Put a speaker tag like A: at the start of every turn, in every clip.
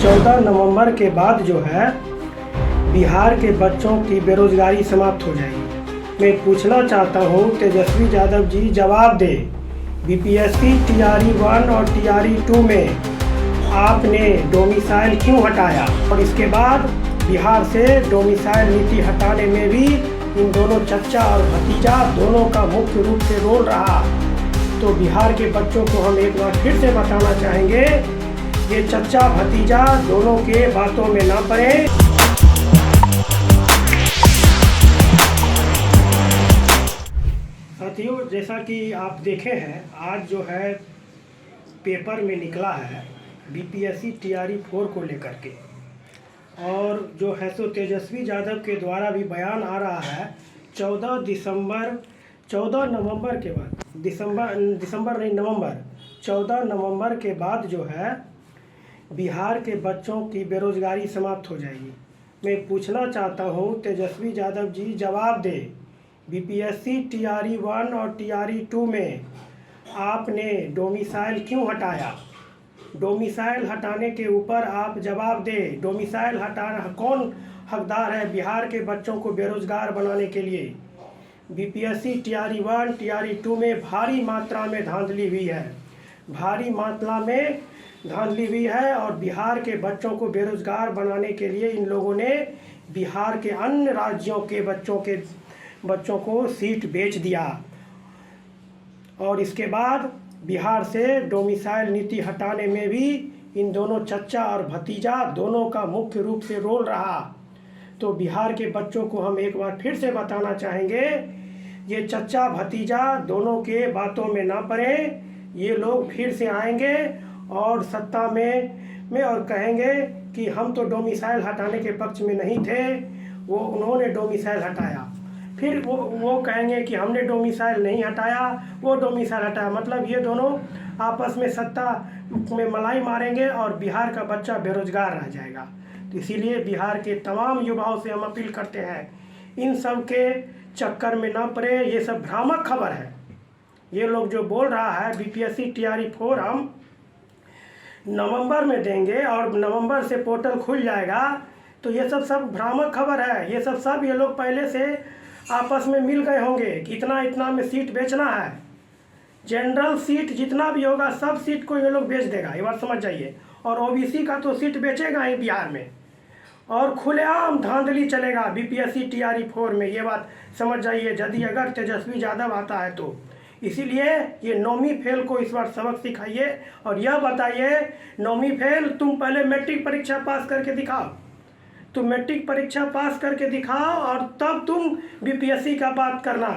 A: 14 नवंबर के बाद जो है बिहार के बच्चों की बेरोजगारी समाप्त हो जाएगी। मैं पूछना चाहता हूँ तेजस्वी यादव जी जवाब दे, बीपीएससी टीआरई 1 और टीआरई 2 में आपने डोमिसाइल क्यों हटाया, और इसके बाद बिहार से डोमिसाइल नीति हटाने में भी इन दोनों चचा और भतीजा दोनों का मुख्य रूप से रोल रहा। तो बिहार के बच्चों को हम एक बार फिर से बताना चाहेंगे, ये चचा भतीजा दोनों के बातों में ना पड़े। साथियों, जैसा कि आप देखे हैं, आज जो है पेपर में निकला है बीपीएससी टीआरई 4 को लेकर के, और जो है सो तेजस्वी यादव के द्वारा भी बयान आ रहा है 14 नवंबर के बाद, दिसंबर नहीं नवंबर, 14 नवंबर के बाद जो है बिहार के बच्चों की बेरोजगारी समाप्त हो जाएगी। मैं पूछना चाहता हूं तेजस्वी यादव जी जवाब दे, बीपीएससी टीआरई 1 और टीआरई 2 में आपने डोमिसाइल क्यों हटाया, डोमिसाइल हटाने के ऊपर आप जवाब दे। डोमिसाइल हटाना कौन हकदार है बिहार के बच्चों को बेरोजगार बनाने के लिए। बीपीएससी टीआरई 1 टीआरई 2 में भारी मात्रा में धांधली हुई है, भारी मात्रा में धांधली हुई है, और बिहार के बच्चों को बेरोजगार बनाने के लिए इन लोगों ने बिहार के अन्य राज्यों के बच्चों को सीट बेच दिया, और इसके बाद बिहार से डोमिसाइल नीति हटाने में भी इन दोनों चचा और भतीजा दोनों का मुख्य रूप से रोल रहा। तो बिहार के बच्चों को हम एक बार फिर से बताना चाहेंगे, ये चचा भतीजा दोनों के बातों में ना पड़े। ये लोग फिर से आएंगे और सत्ता में और कहेंगे कि हम तो डोमिसाइल हटाने के पक्ष में नहीं थे, उन्होंने डोमिसाइल हटाया। फिर वो कहेंगे कि हमने डोमिसाइल नहीं हटाया, वो डोमिसाइल हटाया। मतलब ये दोनों आपस में सत्ता में मलाई मारेंगे और बिहार का बच्चा बेरोजगार रह जाएगा। तो इसीलिए बिहार के तमाम युवाओं से हम अपील करते हैं, इन सब के चक्कर में ना पड़े। ये सब भ्रामक खबर है। ये लोग जो बोल रहा है बीपीएससी टीआरई 4 हम नवंबर में देंगे और नवंबर से पोर्टल खुल जाएगा, तो ये सब भ्रामक खबर है। ये लोग पहले से आपस में मिल गए होंगे कि इतना में सीट बेचना है। जनरल सीट जितना भी होगा सब सीट को ये लोग बेच देगा, ये बात समझ जाइए। और ओबीसी का तो सीट बेचेगा ही बिहार में, और खुलेआम धांधली चलेगा बीपीएससी टीआरई 4 में, ये बात समझ जाइए यदि अगर तेजस्वी यादव आता है तो। इसीलिए ये नौवीं फेल को इस बार सबक सिखाइए और यह बताइए, नौवीं फेल तुम पहले मैट्रिक परीक्षा पास करके दिखाओ, तुम मैट्रिक परीक्षा पास करके दिखाओ और तब तुम बीपीएससी का बात करना।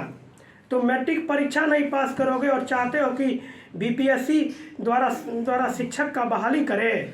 A: तुम मैट्रिक परीक्षा नहीं पास करोगे और चाहते हो कि बीपीएससी द्वारा शिक्षक का बहाली करे।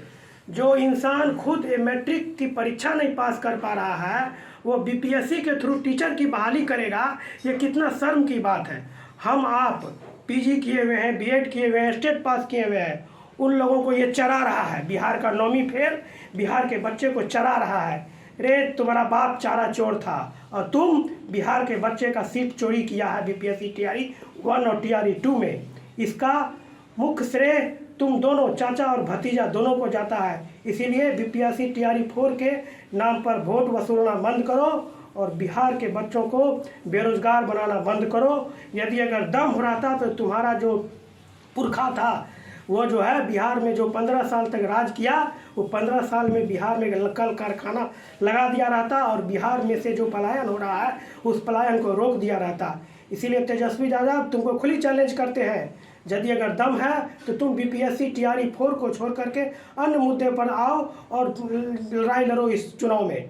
A: जो इंसान खुद मैट्रिक की परीक्षा नहीं पास कर पा रहा है, वो बीपीएससी के थ्रू टीचर की बहाली करेगा, ये कितना शर्म की बात है। हम आप पीजी किए हुए हैं, बीएड किए हुए हैं, स्टेट पास किए हुए हैं, उन लोगों को ये चरा रहा है। बिहार का नौवीं फेल बिहार के बच्चे को चरा रहा है। रे तुम्हारा बाप चारा चोर था और तुम बिहार के बच्चे का सीट चोरी किया है बीपीएससी टीआरई 1 और टीआरई 2 में। इसका मुख्य श्रेय तुम दोनों चाचा और भतीजा दोनों को जाता है। इसीलिए बीपीएससी टीआरई 4 के नाम पर वोट वसूलना बंद करो और बिहार के बच्चों को बेरोजगार बनाना बंद करो। यदि अगर दम हो रहा था तो तुम्हारा जो पुरखा था, वो जो है बिहार में जो 15 साल तक राज किया, वो 15 साल में बिहार में कल कारखाना लगा दिया रहता और बिहार में से जो पलायन हो रहा है उस पलायन को रोक दिया रहता। इसीलिए तेजस्वी यादव तुमको खुली चैलेंज करते हैं, यदि अगर दम है तो तुम बीपीएससी टीआरई 4 को छोड़ करके अन्य मुद्दे पर आओ और लड़ाई लड़ो इस चुनाव में।